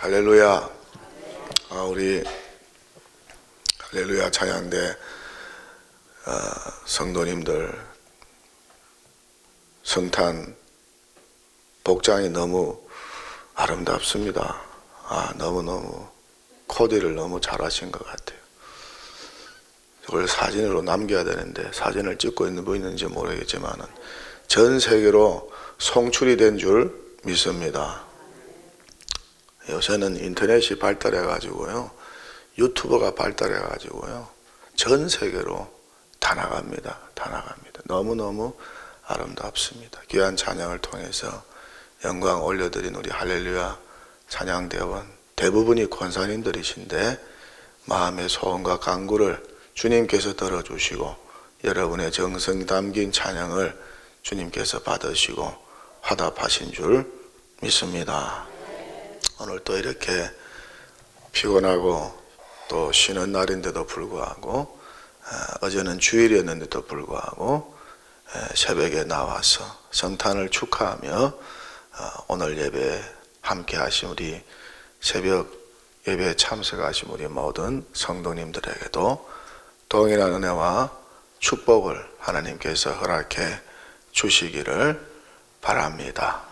할렐루야. 우리 할렐루야 찬양대 성도님들 성탄 복장이 너무 아름답습니다. 너무너무 코디를 너무 잘하신 것 같아요. 이걸 사진으로 남겨야 되는데 사진을 찍고 있는 분 있는지 모르겠지만 전 세계로 송출이 된 줄 믿습니다. 요새는 인터넷이 발달해 가지고요, 유튜버가 발달해 가지고요, 전 세계로 다 나갑니다. 너무너무 아름답습니다. 귀한 찬양을 통해서 영광 올려드린 우리 할렐루야 찬양대원 대부분이 권사님들이신데 마음의 소원과 간구를 주님께서 들어주시고 여러분의 정성 담긴 찬양을 주님께서 받으시고 화답하신 줄 믿습니다. 오늘 또 이렇게 피곤하고 또 쉬는 날인데도 불구하고 어제는 주일이었는데도 불구하고 새벽에 나와서 성탄을 축하하며 오늘 예배 함께 하신 우리 새벽 예배에 참석하신 우리 모든 성도님들에게도 동일한 은혜와 축복을 하나님께서 허락해 주시기를 바랍니다.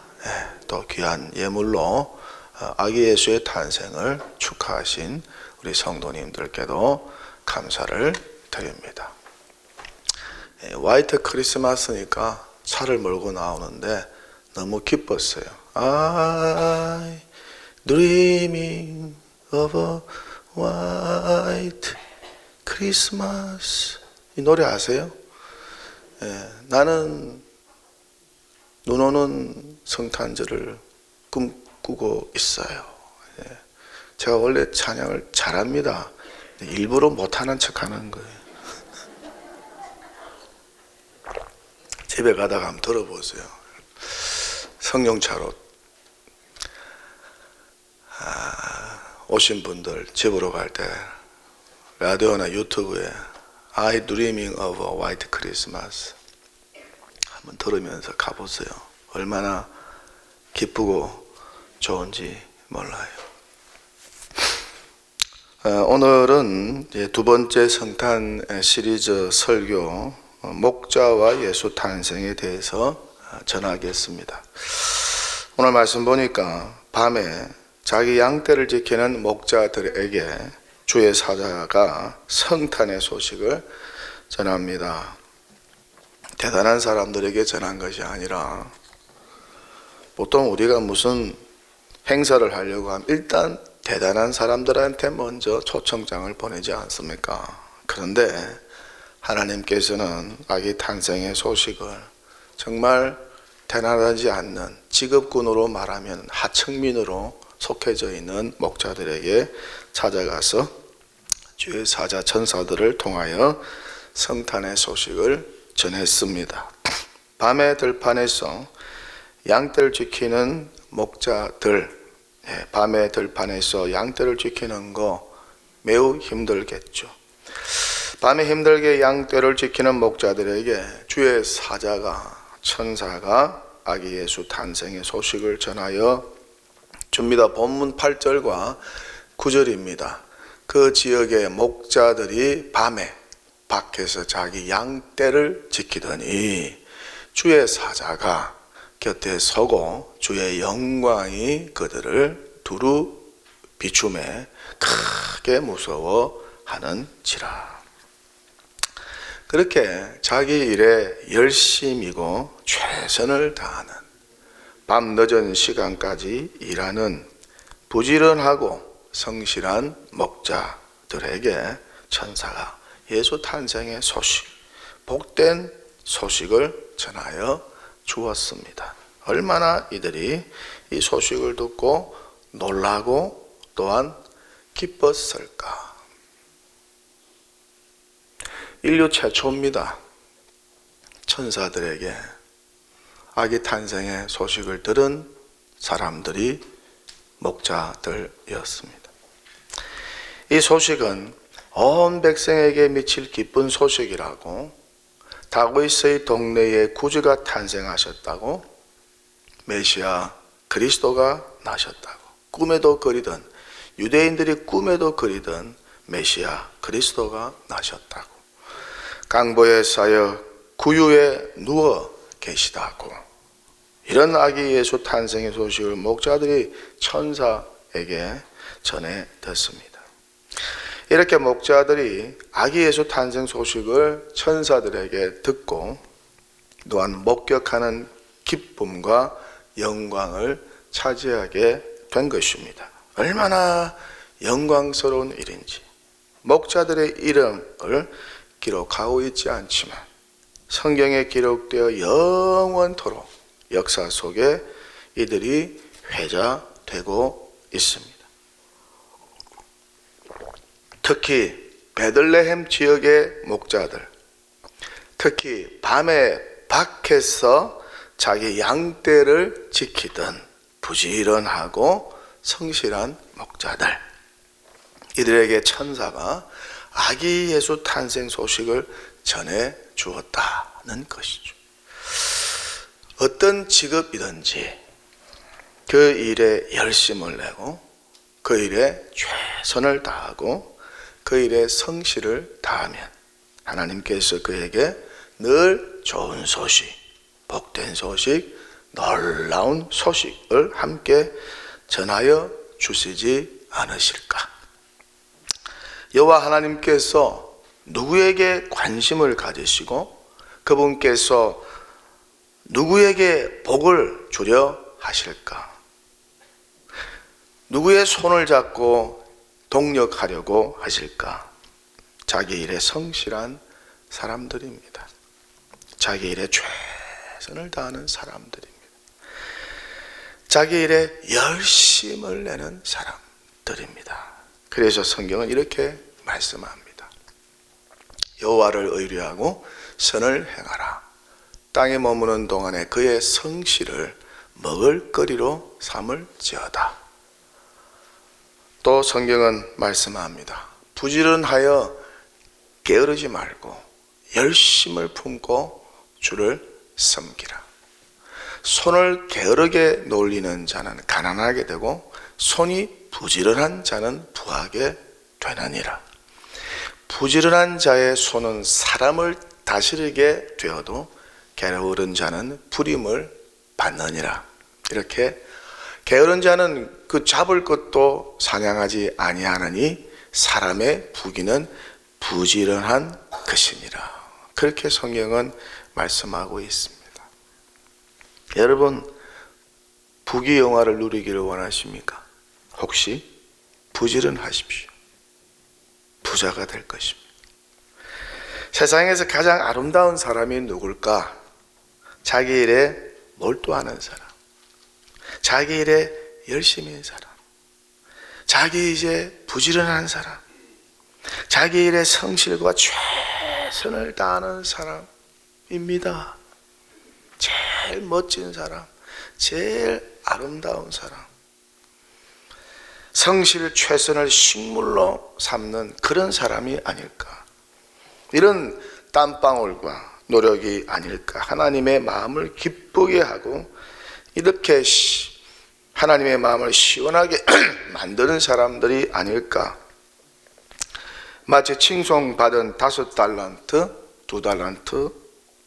또 귀한 예물로 아기 예수의 탄생을 축하하신 우리 성도님들께도 감사를 드립니다. 화이트 크리스마스니까 차를 몰고 나오는데 너무 기뻤어요. I'm dreaming of a white Christmas. 이 노래 아세요? 나는 눈 오는 성탄절을 꿈꾸고 있어요. 제가 원래 찬양을 잘합니다. 일부러 못하는 척하는 거예요. 집에 가다가 한번 들어보세요. 성령차로 오신 분들 집으로 갈 때 라디오나 유튜브에 I dreaming of a white Christmas 한번 들으면서 가보세요. 얼마나 기쁘고 좋은지 몰라요. 오늘은 두 번째 성탄 시리즈 설교 목자와 예수 탄생에 대해서 전하겠습니다. 오늘 말씀 보니까 밤에 자기 양떼를 지키는 목자들에게 주의 사자가 성탄의 소식을 전합니다. 대단한 사람들에게 전한 것이 아니라 보통 우리가 무슨 행사를 하려고 하면 일단 대단한 사람들한테 먼저 초청장을 보내지 않습니까? 그런데 하나님께서는 아기 탄생의 소식을 정말 대단하지 않는 직업군으로 말하면 하층민으로 속해져 있는 목자들에게 찾아가서 주의 사자 천사들을 통하여 성탄의 소식을 전했습니다. 밤의 들판에서 양떼를 지키는 목자들, 밤의 들판에서 양떼를 지키는 거 매우 힘들겠죠. 밤에 힘들게 양떼를 지키는 목자들에게 주의 사자가, 천사가 아기 예수 탄생의 소식을 전하여 줍니다. 본문 8절과 9절입니다. 그 지역의 목자들이 밤에 밖에서 자기 양떼를 지키더니 주의 사자가 곁에 서고 주의 영광이 그들을 두루 비춤에 크게 무서워하는지라. 그렇게 자기 일에 열심이고 최선을 다하는 밤 늦은 시간까지 일하는 부지런하고 성실한 목자들에게 천사가 예수 탄생의 소식, 복된 소식을 전하여 주었습니다. 얼마나 이들이 이 소식을 듣고 놀라고 또한 기뻤을까. 인류 최초입니다. 천사들에게 아기 탄생의 소식을 들은 사람들이 목자들이었습니다. 이 소식은 온 백성에게 미칠 기쁜 소식이라고, 다윗의 동네에 구주가 탄생하셨다고, 메시아 그리스도가 나셨다고, 꿈에도 그리던, 유대인들이 꿈에도 그리던 메시아 그리스도가 나셨다고, 강보에 쌓여 구유에 누워 계시다고, 이런 아기 예수 탄생의 소식을 목자들이 천사에게 전해 듣습니다. 이렇게 목자들이 아기 예수 탄생 소식을 천사들에게 듣고 또한 목격하는 기쁨과 영광을 차지하게 된 것입니다. 얼마나 영광스러운 일인지. 목자들의 이름을 기록하고 있지 않지만 성경에 기록되어 영원토록 역사 속에 이들이 회자되고 있습니다. 특히 베들레헴 지역의 목자들, 특히 밤에 밖에서 자기 양떼를 지키던 부지런하고 성실한 목자들, 이들에게 천사가 아기 예수 탄생 소식을 전해 주었다는 것이죠. 어떤 직업이든지 그 일에 열심을 내고 그 일에 최선을 다하고 그 일에 성실을 다하면 하나님께서 그에게 늘 좋은 소식, 복된 소식, 놀라운 소식을 함께 전하여 주시지 않으실까? 여호와 하나님께서 누구에게 관심을 가지시고 그분께서 누구에게 복을 주려 하실까? 누구의 손을 잡고 동력하려고 하실까? 자기 일에 성실한 사람들입니다. 자기 일에 최선을 다하는 사람들입니다. 자기 일에 열심을 내는 사람들입니다. 그래서 성경은 이렇게 말씀합니다. 여호와를 의뢰하고 선을 행하라. 땅에 머무는 동안에 그의 성실을 먹을거리로 삼을지어다. 또 성경은 말씀합니다. 부지런하여 게으르지 말고 열심을 품고 주를 섬기라. 손을 게으르게 놀리는 자는 가난하게 되고 손이 부지런한 자는 부하게 되느니라. 부지런한 자의 손은 사람을 다스리게 되어도 게으른 자는 부림을 받느니라. 이렇게 게으른 자는 그 잡을 것도 사냥하지 아니하느니 사람의 부귀는 부지런한 것이니라. 그렇게 성경은 말씀하고 있습니다. 여러분, 부귀 영화를 누리기를 원하십니까? 혹시 부지런하십시오. 부자가 될 것입니다. 세상에서 가장 아름다운 사람이 누굴까? 자기 일에 몰두하는 사람, 자기 일에 열심인 사람, 자기 일에 부지런한 사람, 자기 일에 성실과 최선을 다하는 사람입니다. 제일 멋진 사람, 제일 아름다운 사람, 성실 최선을 식물로 삼는 그런 사람이 아닐까. 이런 땀방울과 노력이 아닐까. 하나님의 마음을 기쁘게 하고 이렇게 하나님의 마음을 시원하게 만드는 사람들이 아닐까. 마치 칭송받은 5달란트, 2달란트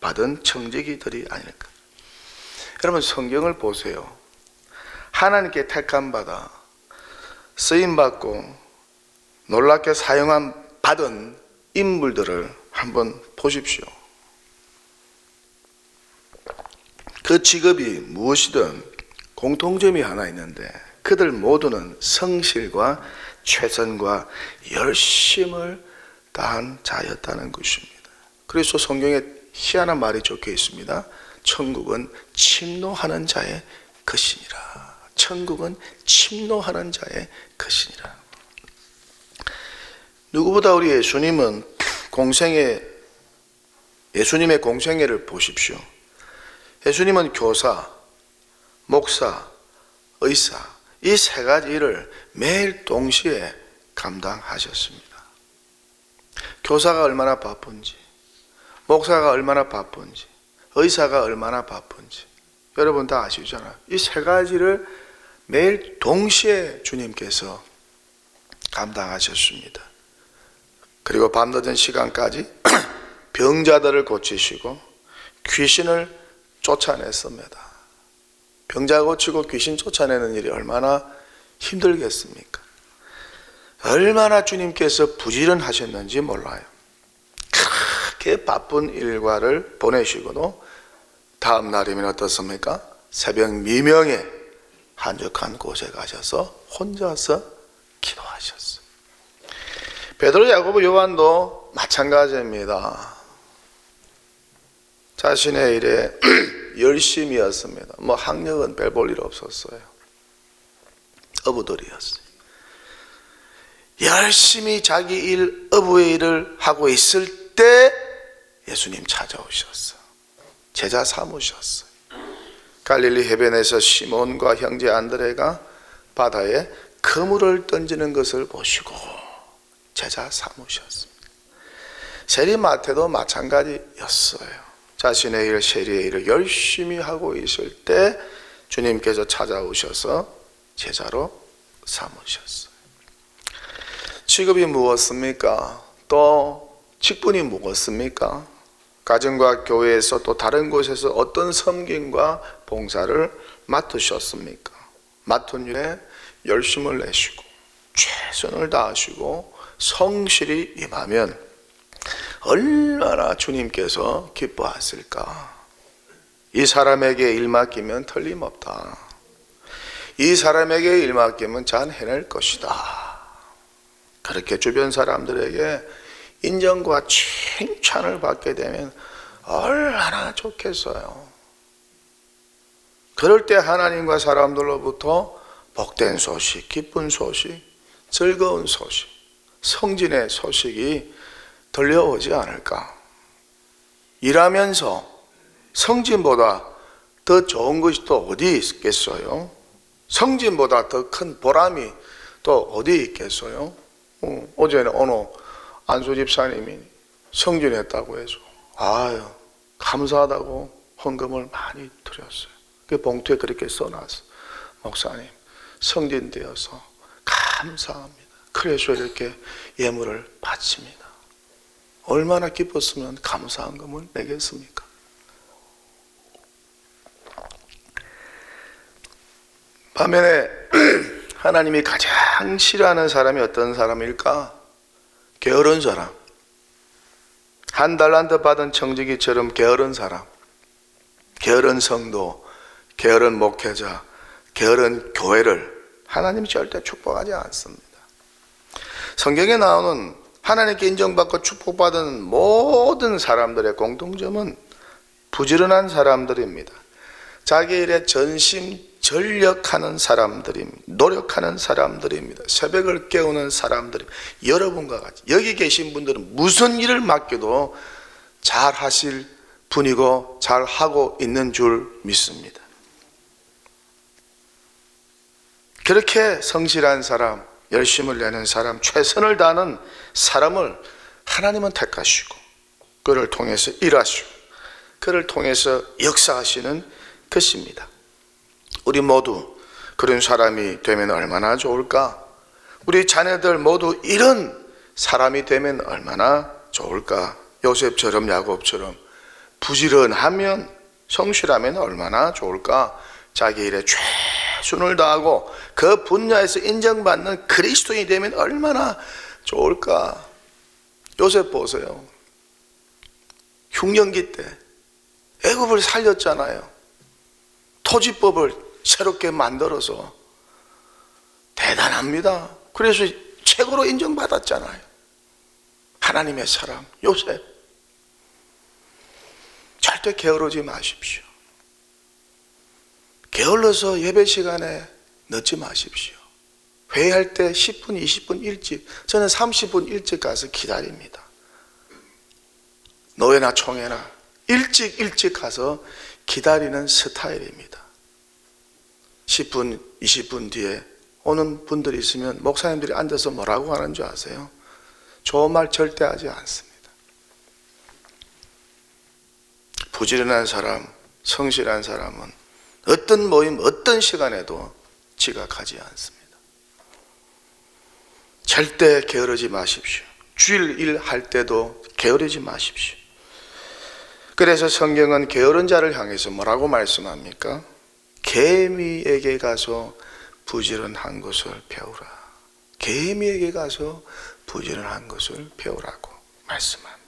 받은 청지기들이 아닐까. 여러분, 성경을 보세요. 하나님께 택함받아 쓰임받고 놀랍게 받은 인물들을 한번 보십시오. 그 직업이 무엇이든 공통점이 하나 있는데 그들 모두는 성실과 최선과 열심을 다한 자였다는 것입니다. 그래서 성경에 희한한 말이 적혀 있습니다. 천국은 침노하는 자의 것이니라. 천국은 침노하는 자의 것이니라. 누구보다 우리 예수님의 공생애를 보십시오. 예수님은 교사, 목사, 의사, 이 세 가지 일을 매일 동시에 감당하셨습니다. 교사가 얼마나 바쁜지, 목사가 얼마나 바쁜지, 의사가 얼마나 바쁜지 여러분 다 아시잖아요. 이 세 가지를 매일 동시에 주님께서 감당하셨습니다. 그리고 밤늦은 시간까지 병자들을 고치시고 귀신을 쫓아냈습니다. 병자 고치고 귀신 쫓아내는 일이 얼마나 힘들겠습니까? 얼마나 주님께서 부지런하셨는지 몰라요. 그렇게 바쁜 일과를 보내시고도 다음 날이면 어떻습니까? 새벽 미명에 한적한 곳에 가셔서 혼자서 기도하셨어요. 베드로, 야고보, 요한도 마찬가지입니다. 자신의 일에 열심이었습니다. 뭐 학력은 별 볼 일 없었어요. 어부들이었어요. 열심히 자기 일, 어부의 일을 하고 있을 때 예수님 찾아오셨어요. 제자 삼으셨어요. 갈릴리 해변에서 시몬과 형제 안드레가 바다에 그물을 던지는 것을 보시고 제자 삼으셨습니다. 세리마태도 마찬가지였어요. 자신의 일, 세리의 일을 열심히 하고 있을 때 주님께서 찾아오셔서 제자로 삼으셨어요. 직업이 무엇입니까? 또 직분이 무엇입니까? 가정과 교회에서 또 다른 곳에서 어떤 섬김과 봉사를 맡으셨습니까? 맡은 일에 열심을 내시고 최선을 다하시고 성실히 임하면 얼마나 주님께서 기뻐하실까? 이 사람에게 일 맡기면 틀림없다. 이 사람에게 일 맡기면 잘 해낼 것이다. 그렇게 주변 사람들에게 인정과 칭찬을 받게 되면 얼마나 좋겠어요. 그럴 때 하나님과 사람들로부터 복된 소식, 기쁜 소식, 즐거운 소식, 성진의 소식이 들려오지 않을까. 일하면서 성진보다 더 좋은 것이 또 어디 있겠어요? 성진보다 더 큰 보람이 또 어디 있겠어요? 어제는 어느 안수 집사님이 성진했다고 해서 아유 감사하다고 헌금을 많이 드렸어요. 그 봉투에 그렇게 써놨어. 목사님 성진되어서 감사합니다. 그래서 이렇게 예물을 바칩니다. 얼마나 기뻤으면 감사한 금을 내겠습니까? 반면에 하나님이 가장 싫어하는 사람이 어떤 사람일까? 게으른 사람. 한 달란트 받은 청지기처럼 게으른 사람, 게으른 성도, 게으른 목회자, 게으른 교회를 하나님이 절대 축복하지 않습니다. 성경에 나오는 하나님께 인정받고 축복받은 모든 사람들의 공통점은 부지런한 사람들입니다. 자기 일에 전심전력하는 사람들입니다. 노력하는 사람들입니다. 새벽을 깨우는 사람들입니다. 여러분과 같이 여기 계신 분들은 무슨 일을 맡겨도 잘 하실 분이고 잘 하고 있는 줄 믿습니다. 그렇게 성실한 사람, 열심을 내는 사람, 최선을 다하는 사람을 하나님은 택하시고 그를 통해서 일하시고 그를 통해서 역사하시는 것입니다. 우리 모두 그런 사람이 되면 얼마나 좋을까? 우리 자녀들 모두 이런 사람이 되면 얼마나 좋을까? 요셉처럼 야곱처럼 부지런하면 성실하면 얼마나 좋을까? 자기 일에 최선을 다하고 그 분야에서 인정받는 그리스도인이 되면 얼마나 좋을까? 요셉 보세요. 흉년기 때 애굽을 살렸잖아요. 토지법을 새롭게 만들어서 대단합니다. 그래서 최고로 인정받았잖아요. 하나님의 사람 요셉. 절대 게으르지 마십시오. 게을러서 예배 시간에 늦지 마십시오. 회의할 때 10분, 20분 일찍, 저는 30분 일찍 가서 기다립니다. 노회나 총회나 일찍 가서 기다리는 스타일입니다. 10분, 20분 뒤에 오는 분들이 있으면 목사님들이 앉아서 뭐라고 하는 줄 아세요? 좋은 말 절대 하지 않습니다. 부지런한 사람, 성실한 사람은 어떤 모임, 어떤 시간에도 지각하지 않습니다. 절대 게으르지 마십시오. 주일 일 할 때도 게으르지 마십시오. 그래서 성경은 게으른 자를 향해서 뭐라고 말씀합니까? 개미에게 가서 부지런한 것을 배우라. 개미에게 가서 부지런한 것을 배우라고 말씀합니다.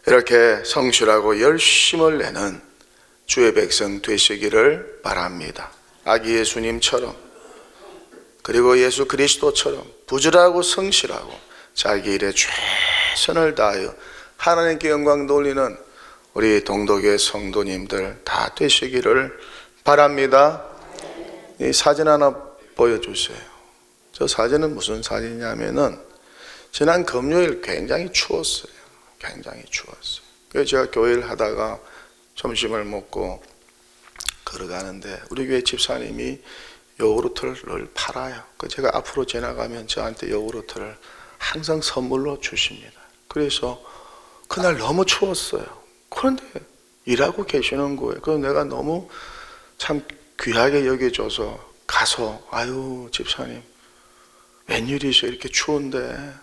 이렇게 성실하고 열심을 내는 주의 백성 되시기를 바랍니다. 아기 예수님처럼, 그리고 예수 그리스도처럼 부지런하고 성실하고 자기 일에 최선을 다하여 하나님께 영광 돌리는 우리 동독의 성도님들 다 되시기를 바랍니다. 이 사진 하나 보여주세요. 저 사진은 무슨 사진이냐면은 지난 금요일 굉장히 추웠어요. 굉장히 추웠어요. 그래서 제가 교회를 하다가 점심을 먹고 걸어가는데 우리 교회 집사님이 요구르트를 팔아요. 제가 앞으로 지나가면 저한테 요구르트를 항상 선물로 주십니다. 그래서 그날 너무 추웠어요. 그런데 일하고 계시는 거예요. 그래서 내가 너무 참 귀하게 여겨줘서 가서, 아유 집사님 웬일이세요? 이렇게 추운데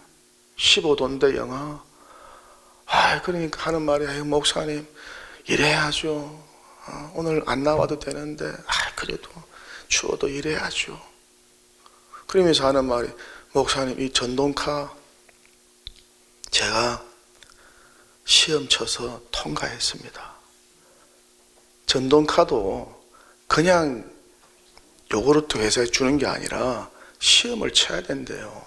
15도인데 영하. 그러니까 하는 말이, 아유 목사님 일해야죠. 오늘 안 나와도 되는데 그래도 추워도 일해야죠. 그러면서 하는 말이, 목사님 이 전동카 제가 시험 쳐서 통과했습니다. 전동카도 그냥 요구르트 회사에 주는 게 아니라 시험을 쳐야 된대요.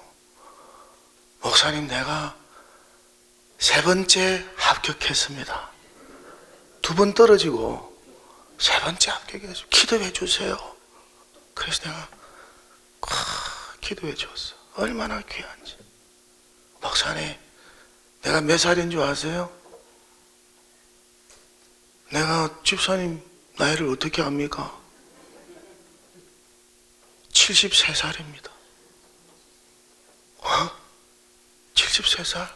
목사님 내가 3번째 합격했습니다. 2번 떨어지고 3번째 합격했어요. 기도해 주세요. 그래서 내가 기도해 줬어. 얼마나 귀한지. 목사님 내가 몇 살인 줄 아세요? 내가 집사님 나이를 어떻게 압니까? 73살입니다. 73살?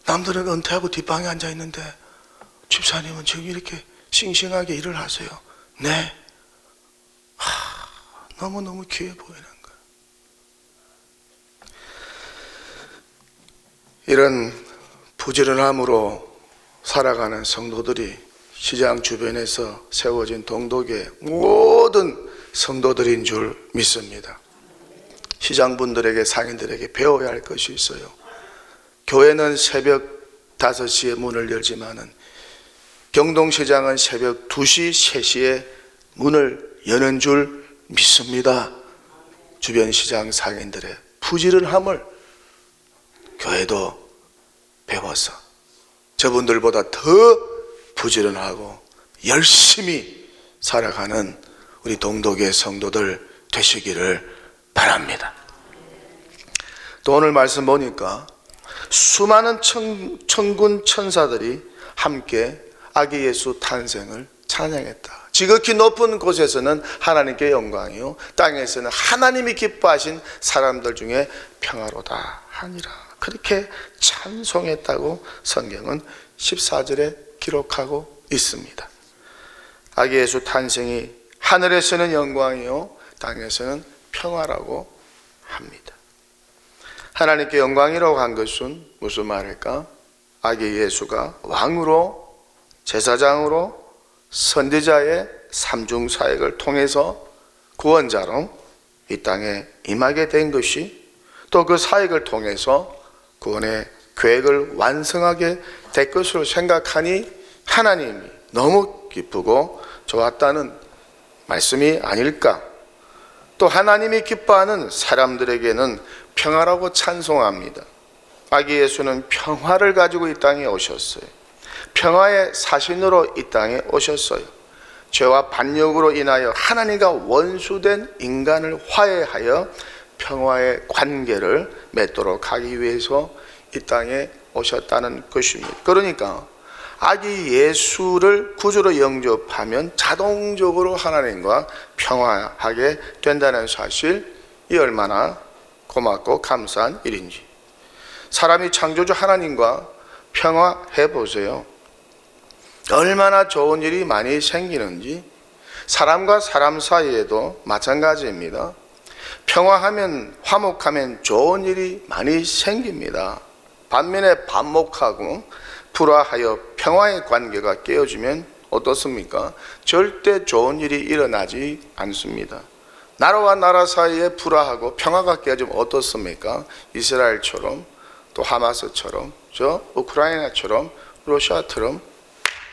남들은 은퇴하고 뒷방에 앉아 있는데 집사님은 지금 이렇게 싱싱하게 일을 하세요. 네. 너무너무 귀해 보이는 거예요. 이런 부지런함으로 살아가는 성도들이 시장 주변에서 세워진 동독의 모든 성도들인 줄 믿습니다. 시장분들에게, 상인들에게 배워야 할 것이 있어요. 교회는 새벽 5시에 문을 열지만은 경동시장은 새벽 2시, 3시에 문을 여는 줄 믿습니다. 주변 시장 상인들의 부지런함을 교회도 배워서 저분들보다 더 부지런하고 열심히 살아가는 우리 동독의 성도들 되시기를 바랍니다. 또 오늘 말씀 보니까 수많은 천군 천사들이 함께 아기 예수 탄생을 찬양했다. 지극히 높은 곳에서는 하나님께 영광이요 땅에서는 하나님이 기뻐하신 사람들 중에 평화로다 하니라. 그렇게 찬송했다고 성경은 14절에 기록하고 있습니다. 아기 예수 탄생이 하늘에서는 영광이요 땅에서는 평화라고 합니다. 하나님께 영광이라고 한 것은 무슨 말일까? 아기 예수가 왕으로, 제사장으로, 선지자의 삼중 사역을 통해서 구원자로 이 땅에 임하게 된 것이, 또 그 사역을 통해서 구원의 계획을 완성하게 될 것으로 생각하니 하나님이 너무 기쁘고 좋았다는 말씀이 아닐까. 또 하나님이 기뻐하는 사람들에게는 평화라고 찬송합니다. 아기 예수는 평화를 가지고 이 땅에 오셨어요. 평화의 사신으로 이 땅에 오셨어요. 죄와 반역으로 인하여 하나님과 원수된 인간을 화해하여 평화의 관계를 맺도록 하기 위해서 이 땅에 오셨다는 것입니다. 그러니까 아기 예수를 구주로 영접하면 자동적으로 하나님과 평화하게 된다는 사실, 이 얼마나 고맙고 감사한 일인지. 사람이 창조주 하나님과 평화해 보세요. 얼마나 좋은 일이 많이 생기는지. 사람과 사람 사이에도 마찬가지입니다. 평화하면, 화목하면 좋은 일이 많이 생깁니다. 반면에 반목하고 불화하여 평화의 관계가 깨어지면 어떻습니까? 절대 좋은 일이 일어나지 않습니다. 나라와 나라 사이에 불화하고 평화가 깨어지면 어떻습니까? 이스라엘처럼, 또 하마스처럼, 우크라이나처럼, 러시아처럼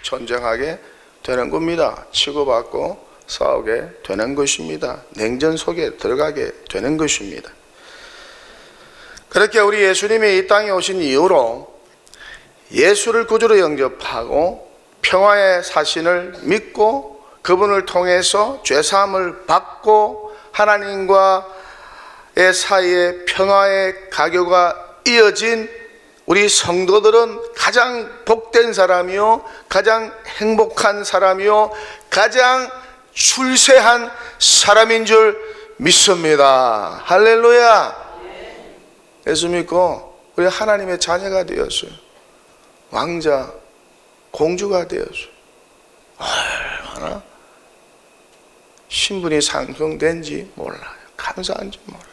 전쟁하게 되는 겁니다. 치고받고 싸우게 되는 것입니다. 냉전 속에 들어가게 되는 것입니다. 그렇게 우리 예수님이 이 땅에 오신 이후로 예수를 구주로 영접하고 평화의 사신을 믿고 그분을 통해서 죄사함을 받고 하나님과의 사이에 평화의 가교가 이어진 우리 성도들은 가장 복된 사람이요, 가장 행복한 사람이요, 가장 출세한 사람인 줄 믿습니다. 할렐루야. 예수 믿고 우리 하나님의 자녀가 되었어요. 왕자, 공주가 되었어요. 얼마나 신분이 상승된지 몰라요. 감사한지 몰라요.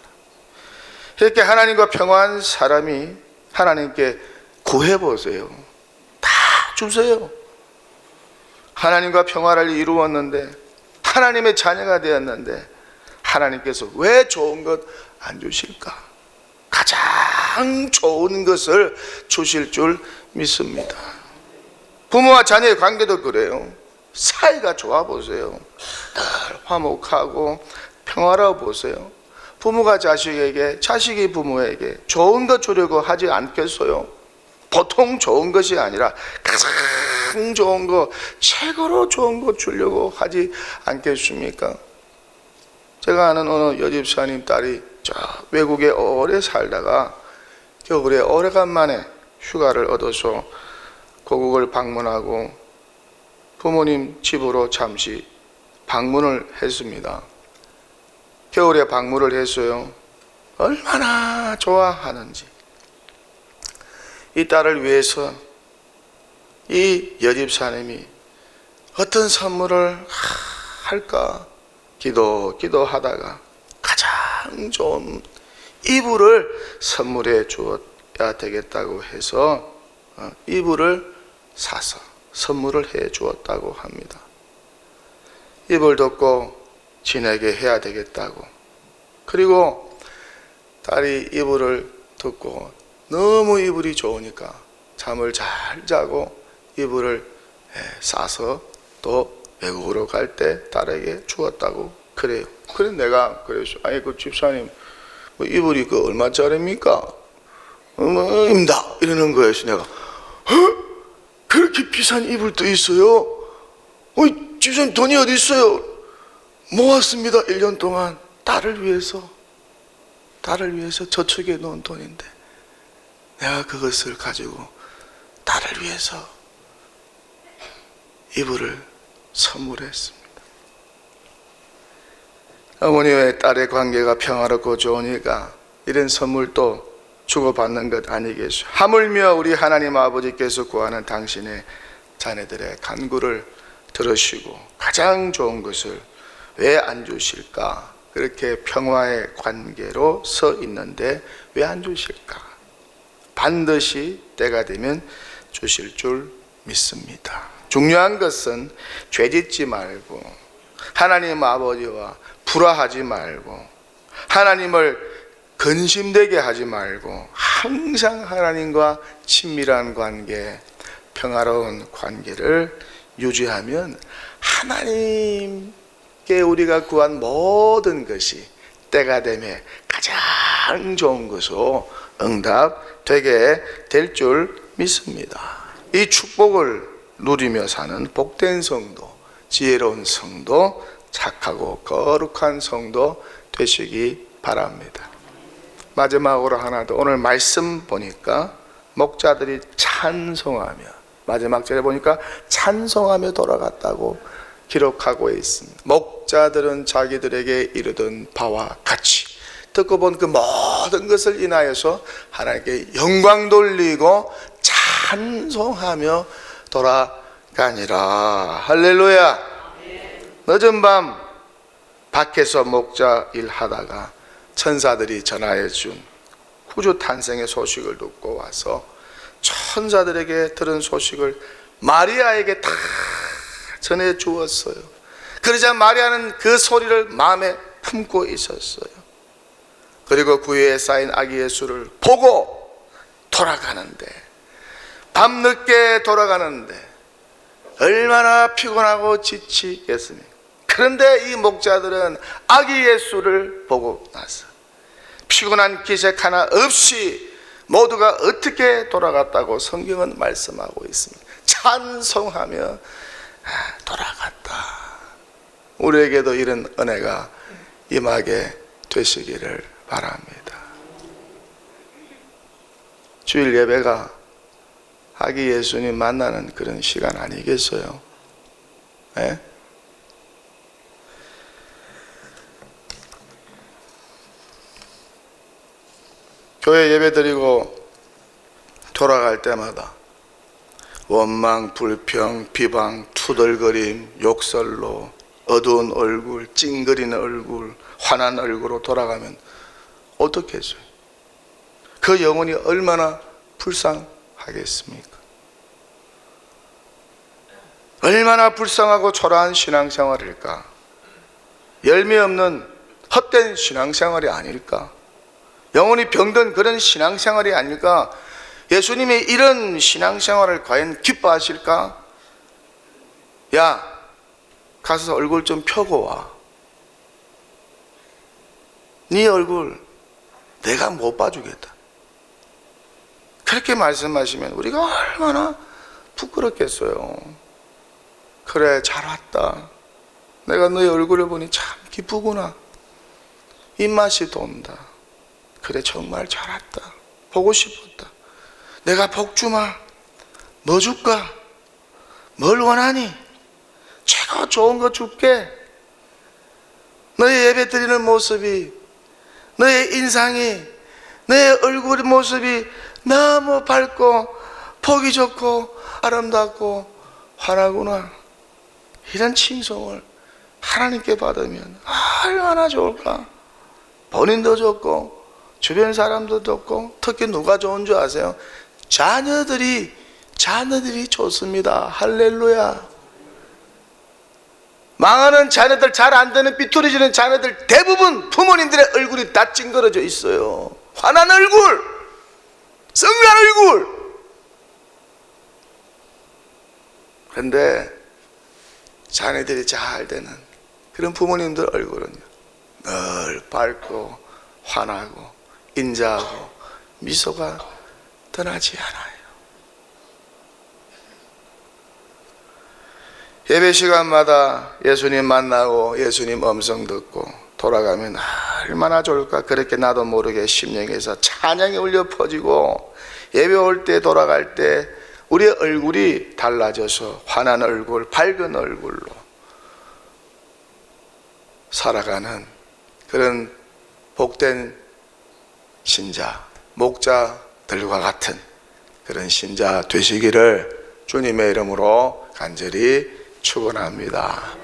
이렇게 하나님과 평화한 사람이 하나님께 구해보세요. 다 주세요. 하나님과 평화를 이루었는데, 하나님의 자녀가 되었는데 하나님께서 왜 좋은 것 안 주실까? 가장 좋은 것을 주실 줄 믿습니다. 부모와 자녀의 관계도 그래요. 사이가 좋아 보세요. 늘 화목하고 평화로워 보세요. 부모가 자식에게, 자식이 부모에게 좋은 것 주려고 하지 않겠어요? 보통 좋은 것이 아니라 가장 좋은 것, 최고로 좋은 것 주려고 하지 않겠습니까? 제가 아는 어느 여집사님 딸이 저 외국에 오래 살다가 겨울에 오래간만에 휴가를 얻어서 고국을 방문하고 부모님 집으로 잠시 방문을 했습니다. 겨울에 방문을 했어요. 얼마나 좋아하는지. 이 딸을 위해서 이 여집사님이 어떤 선물을 할까 기도하다가 가장 좋은 이불을 선물해 주어야 되겠다고 해서 이불을 사서 선물을 해 주었다고 합니다. 이불 덮고 지내게 해야 되겠다고. 그리고 딸이 이불을 덮고 너무 이불이 좋으니까 잠을 잘 자고 이불을 싸서 또 외국으로 갈 때 딸에게 주었다고 그래요. 그래서 내가 그랬어. 아니 그 집사님 뭐 이불이 그 얼마짜리입니까? 입니다 이러는 거였어. 내가 그렇게 비싼 이불도 있어요? 집사님 돈이 어디 있어요? 모았습니다. 1년 동안 딸을 위해서 저축해 놓은 돈인데 내가 그것을 가지고 딸을 위해서 이불을 선물했습니다. 어머니와 딸의 관계가 평화롭고 좋으니까 이런 선물도 주고받는 것 아니겠어요? 하물며 우리 하나님 아버지께서 구하는 당신의 자녀들의 간구를 들으시고 가장 좋은 것을 왜 안 주실까? 그렇게 평화의 관계로 서 있는데 왜 안 주실까? 반드시 때가 되면 주실 줄 믿습니다. 중요한 것은 죄짓지 말고 하나님 아버지와 불화하지 말고 하나님을 근심되게 하지 말고 항상 하나님과 친밀한 관계, 평화로운 관계를 유지하면 하나님께 우리가 구한 모든 것이 때가 되면 가장 좋은 것으로 응답되게 될 줄 믿습니다. 이 축복을 누리며 사는 복된 성도, 지혜로운 성도, 착하고 거룩한 성도 되시기 바랍니다. 마지막으로 하나 더. 오늘 말씀 보니까 목자들이 찬송하며, 마지막 절에 보니까 찬송하며 돌아갔다고 기록하고 있습니다. 목자들은 자기들에게 이르던 바와 같이 듣고 본 그 모든 것을 인하여서 하나님께 영광 돌리고 찬송하며 돌아가니라. 할렐루야. 늦은 밤 밖에서 목자 일하다가 천사들이 전하여 준 구주 탄생의 소식을 듣고 와서 천사들에게 들은 소식을 마리아에게 다 전해 주었어요. 그러자 마리아는 그 소리를 마음에 품고 있었어요. 그리고 구유에 쌓인 아기 예수를 보고 돌아가는데, 밤늦게 돌아가는데 얼마나 피곤하고 지치겠습니까? 그런데 이 목자들은 아기 예수를 보고 나서 피곤한 기색 하나 없이 모두가 어떻게 돌아갔다고 성경은 말씀하고 있습니다. 찬송하며 돌아갔다. 우리에게도 이런 은혜가 임하게 되시기를 바랍니다. 주일 예배가 아기 예수님 만나는 그런 시간 아니겠어요? 네? 교회 예배 드리고 돌아갈 때마다 원망, 불평, 비방, 투덜거림, 욕설로 어두운 얼굴, 찡그리는 얼굴, 화난 얼굴로 돌아가면 어떻게 해줘요? 그 영혼이 얼마나 불쌍하겠습니까? 얼마나 불쌍하고 초라한 신앙생활일까? 열매 없는 헛된 신앙생활이 아닐까? 영혼이 병든 그런 신앙생활이 아닐까? 예수님이 이런 신앙생활을 과연 기뻐하실까? 야, 가서 얼굴 좀 펴고 와. 네 얼굴 내가 못 봐주겠다. 그렇게 말씀하시면 우리가 얼마나 부끄럽겠어요. 그래, 잘 왔다. 내가 너의 얼굴을 보니 참 기쁘구나. 입맛이 돈다. 그래, 정말 잘 왔다. 보고 싶었다. 내가 복 주마. 뭐 줄까? 뭘 원하니? 최고 좋은 거 줄게. 너의 예배 드리는 모습이, 너의 인상이, 너의 얼굴 모습이 너무 밝고 보기 좋고 아름답고 환하구나. 이런 칭송을 하나님께 받으면 얼마나 좋을까? 본인도 좋고 주변 사람도 좋고, 특히 누가 좋은 줄 아세요? 자녀들이 좋습니다. 할렐루야. 망하는 자녀들, 잘 안 되는 삐뚤어지는 자녀들 대부분 부모님들의 얼굴이 다 찡그러져 있어요. 환한 얼굴, 성난 얼굴. 그런데 자녀들이 잘 되는 그런 부모님들 얼굴은요, 늘 밝고 환하고 인자하고 미소가 떠나지 않아요. 예배 시간마다 예수님 만나고 예수님 음성 듣고 돌아가면 얼마나 좋을까. 그렇게 나도 모르게 심령에서 찬양이 울려 퍼지고, 예배 올 때 돌아갈 때 우리의 얼굴이 달라져서 환한 얼굴, 밝은 얼굴로 살아가는 그런 복된 신자, 목자들과 같은 그런 신자 되시기를 주님의 이름으로 간절히 축원합니다.